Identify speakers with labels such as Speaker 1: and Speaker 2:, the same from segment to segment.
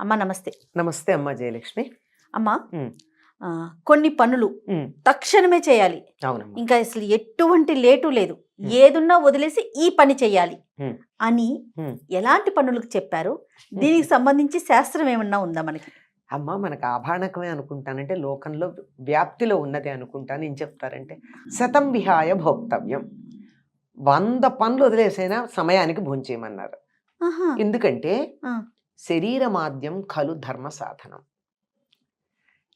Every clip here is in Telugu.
Speaker 1: అమ్మ నమస్తే.
Speaker 2: నమస్తే అమ్మ జయలక్ష్మి.
Speaker 1: అమ్మ
Speaker 2: ఉమ్,
Speaker 1: కొన్ని పనులు
Speaker 2: ఉమ్,
Speaker 1: తక్షణమే చేయాలి.
Speaker 2: అవునమ్మా.
Speaker 1: ఇంకా అసలు ఎటువంటి లేటు లేదు.
Speaker 2: ఉమ్,
Speaker 1: ఏదున్నా వదిలేసి ఈ పని చేయాలి
Speaker 2: ఉమ్,
Speaker 1: అని
Speaker 2: ఉమ్,
Speaker 1: ఎలాంటి పనులకు చెప్పారు?
Speaker 2: ఉమ్.
Speaker 1: దీనికి సంబంధించి శాస్త్రం ఏమన్నా ఉందా మనకి?
Speaker 2: అమ్మ మనకు ఆభాణకమే అనుకుంటానంటే లోకంలో వ్యాప్తిలో ఉన్నది అనుకుంటాను. ఏం చెప్తారంటే శతం విహాయ భోక్తవ్యం, 100 పనులు వదిలేసైనా సమయానికి భోంచేయమన్నారు.
Speaker 1: ఆహా.
Speaker 2: ఎందుకంటే
Speaker 1: ఆ,
Speaker 2: శరీరమాద్యం ఖలు ధర్మ సాధనం.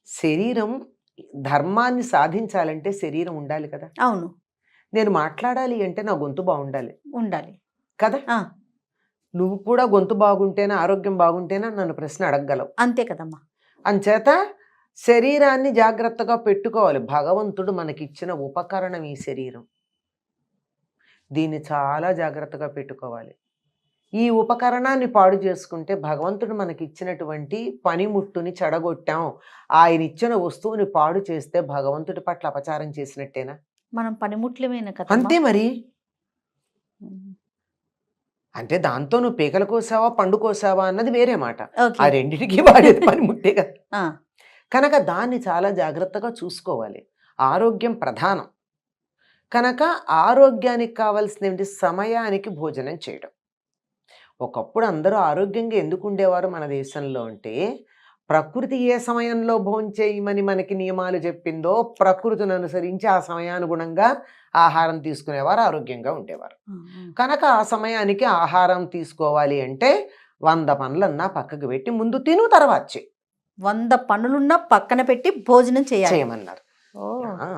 Speaker 2: శరీరం ధర్మాన్ని సాధించాలంటే శరీరం ఉండాలి కదా.
Speaker 1: అవును,
Speaker 2: నేను మాట్లాడాలి అంటే నా గొంతు బాగుండాలి
Speaker 1: ఉండాలి
Speaker 2: కదా.
Speaker 1: ఆ,
Speaker 2: నువ్వు కూడా గొంతు బాగుంటేనా ఆరోగ్యం బాగుంటేనా నన్ను ప్రశ్న అడగగలవు.
Speaker 1: అంతే కదమ్మా.
Speaker 2: అంచేత శరీరాన్ని జాగ్రత్తగా పెట్టుకోవాలి. భగవంతుడు మనకిచ్చిన ఉపకరణం ఈ శరీరం. దీన్ని చాలా జాగ్రత్తగా పెట్టుకోవాలి. ఈ ఉపకరణాన్ని పాడు చేసుకుంటే భగవంతుడు మనకిచ్చినటువంటి పనిముట్టుని చెడగొట్టాం. ఆయన ఇచ్చిన వస్తువుని పాడు చేస్తే భగవంతుడి పట్ల అపచారం చేసినట్టేనా?
Speaker 1: మనం పనిముట్లమేనా కదా.
Speaker 2: అంతే మరి. అంటే దాంతో నువ్వు పీకలు కోసావా పండు కోసావా అన్నది వేరే మాట. ఆ రెండింటికి వాడేది పనిముట్టే కదా. కనుక దాన్ని చాలా జాగ్రత్తగా చూసుకోవాలి. ఆరోగ్యం ప్రధానం కనుక ఆరోగ్యానికి కావాల్సిన ఏమిటి? సమయానికి భోజనం చేయడం. ఒకప్పుడు అందరూ ఆరోగ్యంగా ఎందుకు ఉండేవారు మన దేశంలో అంటే ప్రకృతి ఏ సమయంలో భోంచేయమని మనకి నియమాలు చెప్పిందో ప్రకృతిని అనుసరించి ఆ సమయానుగుణంగా ఆహారం తీసుకునేవారు, ఆరోగ్యంగా ఉండేవారు. కనుక ఆ సమయానికి ఆహారం తీసుకోవాలి అంటే 100 పనులన్నా పక్కకు పెట్టి ముందు తిను తర్వాత
Speaker 1: 100 పనులున్నా పక్కన పెట్టి భోజనం
Speaker 2: చేయమన్నారు.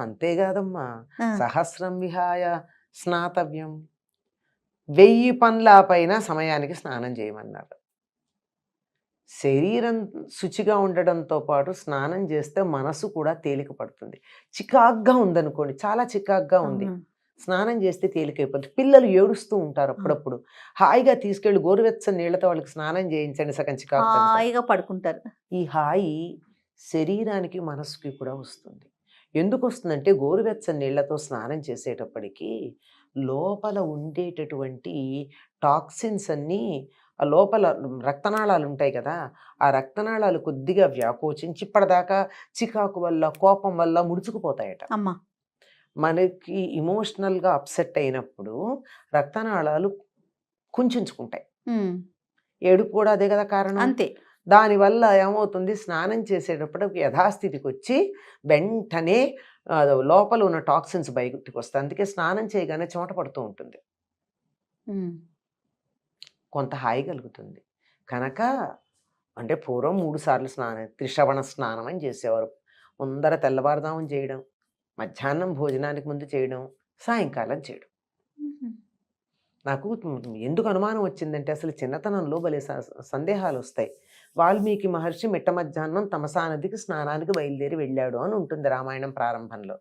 Speaker 2: అంతేకాదమ్మా, సహస్రం విహాయ స్నాతవ్యం, 1000 పనుల పైన సమయానికి స్నానం చేయమన్నారు. శరీరం శుచిగా ఉండడంతో పాటు స్నానం చేస్తే మనసు కూడా తేలిక పడుతుంది. చికాగ్గా ఉందనుకోండి, చాలా చికాగ్గా ఉంది, స్నానం చేస్తే తేలికైపోతుంది. పిల్లలు ఏడుస్తూ ఉంటారు అప్పుడప్పుడు, హాయిగా తీసుకెళ్ళి గోరువెచ్చని నీళ్లతో వాళ్ళకి స్నానం చేయించండి, సగం చికాకు
Speaker 1: హాయిగా పడుకుంటారు. ఈ
Speaker 2: హాయి శరీరానికి మనసుకి కూడా వస్తుంది. ఎందుకు వస్తుందంటే గోరువెచ్చని నీళ్లతో స్నానం చేసేటప్పటికి లోపల ఉండేటటువంటి టాక్సిన్స్ అన్నీ, ఆ లోపల రక్తనాళాలు ఉంటాయి కదా, ఆ రక్తనాళాలు కొద్దిగా వ్యాకోచించి ఇప్పటిదాకా చికాకు వల్ల కోపం వల్ల ముడుచుకుపోతాయట. మనకి ఇమోషనల్గా అప్సెట్ అయినప్పుడు రక్తనాళాలు కుంచుకుంటాయి. ఏడుపు కూడా అదే కదా కారణం.
Speaker 1: అంతే.
Speaker 2: దానివల్ల ఏమవుతుంది, స్నానం చేసేటప్పుడు యథాస్థితికి వచ్చి వెంటనే లోపల ఉన్న టాక్సిన్స్ బయటకు వస్తాయి. అందుకే స్నానం చేయగానే చెమట పడుతూ ఉంటుంది, కొంత హాయి కలుగుతుంది. కనుక అంటే పూర్వం 3 సార్లు స్నానం, త్రిశ్రవణ స్నానం అని చేసేవారు. ముందర తెల్లవారుదామని చేయడం, మధ్యాహ్నం భోజనానికి ముందు చేయడం, సాయంకాలం చేయడం. నాకు ఎందుకు అనుమానం వచ్చిందంటే అసలు చిన్నతనంలో భలే సందేహాలు వస్తాయి. వాల్మీకి మహర్షి మిట్ట మధ్యాహ్నం తమసా నదికి స్నానానికి బయలుదేరి వెళ్ళాడు అని ఉంటుంది రామాయణం ప్రారంభంలో.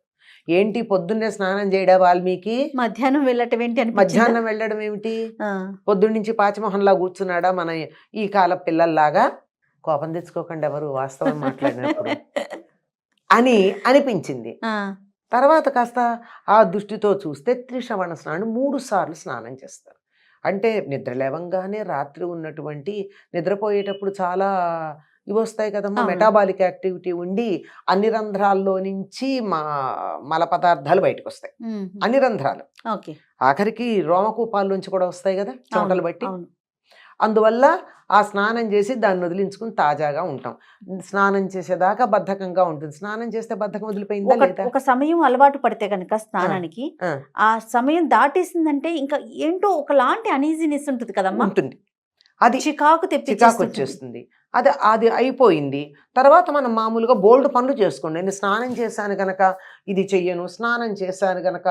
Speaker 2: ఏంటి పొద్దున్నే స్నానం చేయడా వాల్మీకి?
Speaker 1: మధ్యాహ్నం వెళ్ళటం ఏంటి?
Speaker 2: మధ్యాహ్నం వెళ్ళడం ఏమిటి? పొద్దున్నుంచి పాచిమోహన్లా కూర్చున్నాడా మన ఈ కాల పిల్లల్లాగా? కోపం తెచ్చుకోకండి ఎవరు, వాస్తవం మాట్లాడినప్పుడు అని అనిపించింది. తర్వాత కాస్త ఆ దృష్టితో చూస్తే త్రిశ్రవణ స్నానం 3 సార్లు స్నానం చేస్తారు. అంటే నిద్ర లేవంగానే రాత్రి ఉన్నటువంటి నిద్రపోయేటప్పుడు చాలా ఇవి వస్తాయి కదమ్మా, మెటాబాలిక్ యాక్టివిటీ ఉండి అన్ని రంధ్రాల్లో నుంచి మల పదార్థాలు బయటకు వస్తాయి. అన్ని రంధ్రాలు, ఆఖరికి రోమకూపాల్లోంచి కూడా వస్తాయి కదా చెమటలు బట్టి. అందువల్ల ఆ స్నానం చేసి దాన్ని వదిలించుకుని తాజాగా ఉంటాం. స్నానం చేసేదాకా బద్ధకంగా ఉంటుంది. స్నానం చేస్తే బద్ధకం వదిలిపోయిందా లేదా?
Speaker 1: ఒక సమయం అలవాటు పడితే కనుక స్నానానికి, ఆ సమయం దాటేసిందంటే ఇంకా ఏంటో ఒకలాంటి అనీజీనెస్ ఉంటుంది కదమ్మా,
Speaker 2: ఉంటుంది. అది
Speaker 1: చికాకు
Speaker 2: వచ్చేస్తుంది. అది అయిపోయింది. తర్వాత మనం మామూలుగా బోల్డ్ పనులు చేసుకోండి. నేను స్నానం చేశాను కనుక ఇది చెయ్యను, స్నానం చేశాను కనుక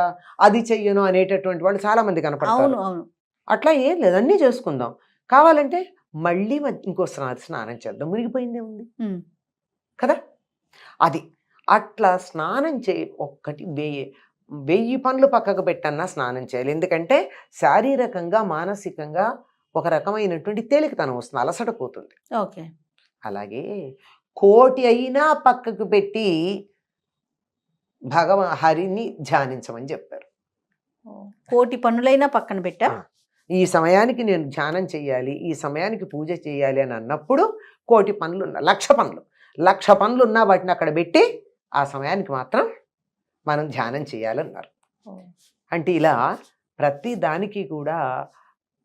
Speaker 2: అది చెయ్యను అనేటటువంటి వాళ్ళు చాలా మంది కనపడతారు. అట్లా ఏం లేదు, అన్నీ చేసుకుందాం. కావాలంటే మళ్ళీ ఇంకో స్నానం చేద్దాం, మునిగిపోయిందే ఉంది కదా. అది అట్లా స్నానం ఒక్కటి 1000 పనులు పక్కకు పెట్టన్నా స్నానం చేయాలి. ఎందుకంటే శారీరకంగా మానసికంగా ఒక రకమైనటువంటి తేలికతనం వస్తుంది, అలసట పోతుంది. అలాగే 1,000,000 అయినా పక్కకు పెట్టి హరిని ధ్యానించమని చెప్పారు.
Speaker 1: 1,000,000 పనులైనా పక్కన పెట్టా,
Speaker 2: ఈ సమయానికి నేను ధ్యానం చెయ్యాలి, ఈ సమయానికి పూజ చేయాలి అని అన్నప్పుడు కోటి పనులు ఉన్నా, 1,00,000 పనులు, 1,00,000 పనులు ఉన్నా వాటిని అక్కడ పెట్టి ఆ సమయానికి మాత్రం మనం ధ్యానం చేయాలన్నారు. అంటే ఇలా ప్రతి దానికి కూడా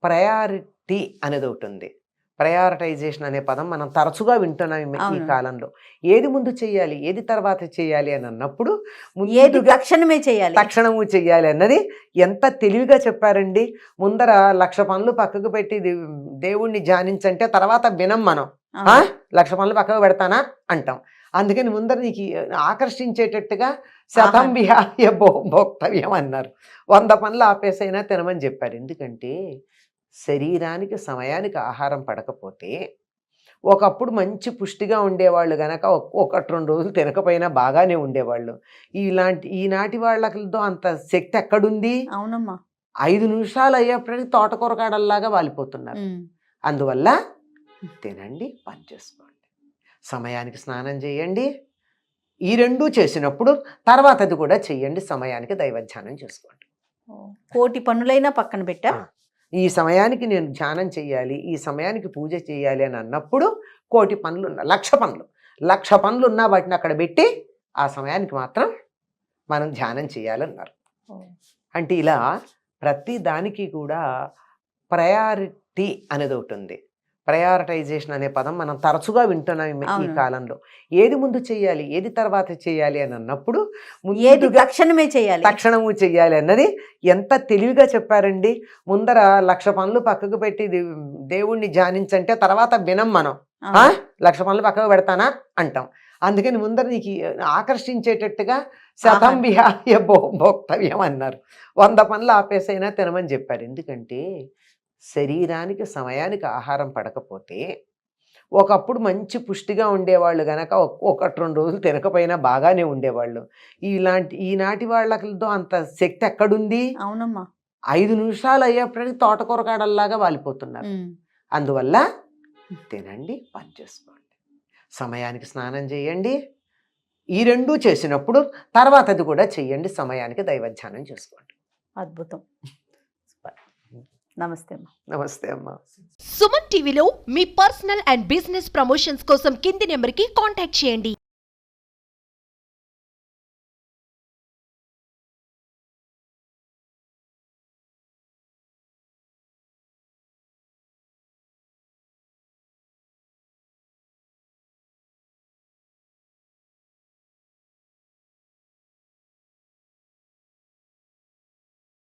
Speaker 2: ప్రయారిటీ అనేది ఒకటి ఉంది. ప్రయారిటైజేషన్ అనే పదం మనం తరచుగా వింటున్నాం ఈ
Speaker 1: అవును.
Speaker 2: కాలంలో. ఏది ముందు చేయాలి, ఏది తర్వాత చేయాలి అని అన్నప్పుడు
Speaker 1: ఏది
Speaker 2: ముందుగా
Speaker 1: తక్షణమే చేయాలి.
Speaker 2: తక్షణము చెయ్యాలి అన్నది ఎంత తెలివిగా చెప్పారండి. ముందర 1,00,000 పనులు పక్కకు పెట్టి దేవుణ్ణి ధ్యానించంటే తర్వాత వినం మనం.
Speaker 1: అవును.
Speaker 2: 1,00,000 పనులు పక్కకు పెడతానా అంటాం. అందుకని ముందర నీకు ఆకర్షించేటట్టుగా శతం విహాయ భోక్తవ్యం అన్నారు. 100 పనులు ఆపేసైనా తినమని చెప్పారు. ఎందుకంటే శరీరానికి సమయానికి ఆహారం పడకపోతే, ఒకప్పుడు మంచి పుష్టిగా ఉండేవాళ్ళు గనక 1-2 రోజులు తినకపోయినా బాగానే ఉండేవాళ్ళు. ఈనాటి వాళ్ళతో అంత శక్తి ఎక్కడుంది?
Speaker 1: అవునమ్మా.
Speaker 2: 5 నిమిషాలు అయ్యేప్పటికీ తోటకూర కాడల్లాగా వాలిపోతున్నారు. అందువల్ల తినండి, పని చేసుకోండి, సమయానికి స్నానం చేయండి. ఈ రెండూ చేసినప్పుడు తర్వాత అది కూడా చెయ్యండి, సమయానికి దైవధ్యానం చేసుకోండి.
Speaker 1: కోటి పనులైనా పక్కన పెట్టా.
Speaker 2: ఈ సమయానికి నేను ధ్యానం చేయాలి, ఈ సమయానికి పూజ చేయాలి అని అన్నప్పుడు కోటి పనులు ఉన్నా, 1,00,000 పనులు, 1,00,000 పనులు ఉన్నా వాటిని అక్కడ పెట్టి ఆ సమయానికి మాత్రం మనం ధ్యానం చేయాలన్నారు. అంటే ఇలా ప్రతి దానికి కూడా ప్రయారిటీ అనేది ఒకటి ఉంది. ప్రయారిటైజేషన్ అనే పదం మనం తరచుగా వింటున్నాం ఈ
Speaker 1: అవును.
Speaker 2: కాలంలో. ఏది ముందు చేయాలి, ఏది తర్వాత చేయాలి అని అన్నప్పుడు
Speaker 1: ఏది
Speaker 2: ముందుగా
Speaker 1: తక్షణమే చేయాలి.
Speaker 2: తక్షణము చెయ్యాలి అన్నది ఎంత తెలివిగా చెప్పారండి. ముందర 1,00,000 పనులు పక్కకు పెట్టి దేవుణ్ణి ధ్యానించంటే తర్వాత వినం మనం.
Speaker 1: అవును.
Speaker 2: 1,00,000 పనులు పక్కకు పెడతానా అంటాం. అందుకని ముందర నీకు ఆకర్షించేటట్టుగా శతం విహాయ భోక్తవ్యం అన్నారు. 100 పనులు ఆపేసైనా తినమని చెప్పారు. ఎందుకంటే శరీరానికి సమయానికి ఆహారం పడకపోతే, ఒకప్పుడు మంచి పుష్టిగా ఉండేవాళ్ళు గనక 1-2 రోజులు తినకపోయినా బాగానే ఉండేవాళ్ళు. ఈనాటి వాళ్ళతో అంత శక్తి ఎక్కడుంది?
Speaker 1: అవునమ్మా.
Speaker 2: 5 నిమిషాలు అయ్యేప్పటికీ తోటకూర కాడల్లాగా వాలిపోతున్నారు. అందువల్ల తినండి, పని చేసుకోండి, సమయానికి స్నానం చేయండి. ఈ రెండూ చేసినప్పుడు తర్వాత అది కూడా చెయ్యండి, సమయానికి దైవధ్యానం చేసుకోండి.
Speaker 1: అద్భుతం. నమస్తే అమ్మా.
Speaker 2: నమస్తే అమ్మా.
Speaker 3: సుమన్ టీవీలో మీ పర్సనల్ అండ్ బిజినెస్ ప్రమోషన్స్ కోసం కింది నెంబర్కి కాంటాక్ట్ చేయండి.